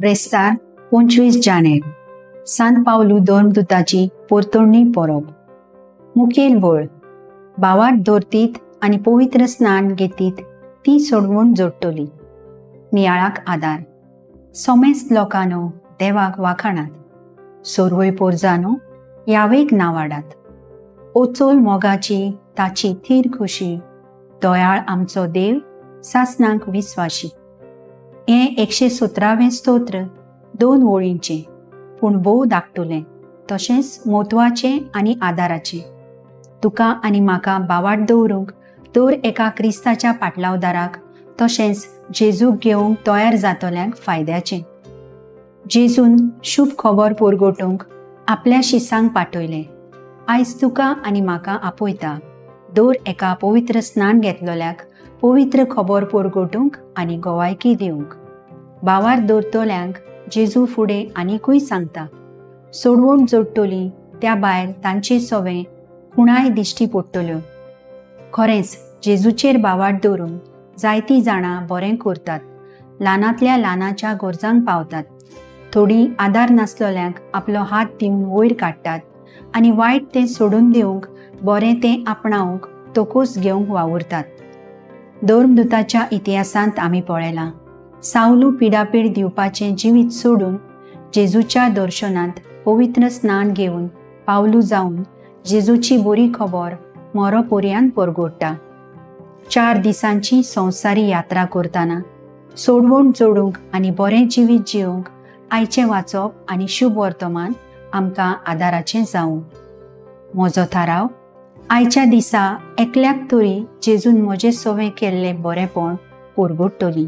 ब्रेस्तार 25 जानेर सांत पावलू धर्मदूताची परतोडणी परब. मुखेल वळ भावार्थ धरतीत आनी पवित्र स्नान घेतीत ती सोडवण जोडटली. नियाळाक आदार सोमेस्त लोकांनो देवाक वाखाणात. सोरवय पोरजानो यावेक नावाडात. ओचोल मोगाची ताची थीर खुशी. दोयाळ आमचो देव सासनांक विस्वाशी. हे 117वें स्तोत्र 2 वळींचे पूण भोव धाकटुलें तशेंच म्हत्वाचें आनी आदाराचें. तुका आनी म्हाका भावार्थ दवरूंक दर एका क्रिस्ताच्या पाटलावदाराक तशेंच जेजूक घेवंक तयार जातल्यांक फायद्याचें. जेजून शुभ खबर परगटूंक आपल्या शिसांक पाठयलें. आयज तुका आनी म्हाका आपयता दर एका पवित्र स्नान घेतलोल्याक पवित्र खबर परगटूंक आनी गोवायकी दिवंक. भावार्थ धरतल्यांक जेजू फुडें आनीकूय सांगता. सोडवण जोडटली त्या भायर तांचे सवें खुणाय दिश्टी पडटल्यो. खरेंच जेजूचेर भावार्थ धरून जायतीं जाणां बरें करतात. ल्हानांतल्या ल्हानाच्या गरजांक पावतात. थोडीं आदार नासलेल्यांक आपलो हात दिवन वयर काडटात आनी वायट तें सोडून दिवंक बरें तें आपणावंक तोकूस घेवंक वावुरतात. धर्मदूताच्या इतिहासांत आमी पळयलां सावलू पिडापीड दिवपाचें जिवीत सोडून जेजूच्या दर्शनांत पवित्र स्नान घेवन पावलू जावन जेजूची बरी खबर मरोपर्यंत परगडटा. 4 दिसांची संवसारी यात्रा करतना सोडवण जोडूंक आनी बरें जिवीत जिवंक आयचें वाचप आनी शुभ वर्तमान आमकां आदाराचें जावं. म्हजो थाराव आयच्या दिसा एकल्याक तरी जेजून म्हजें सवें केल्लें बरेंपण परगडटली.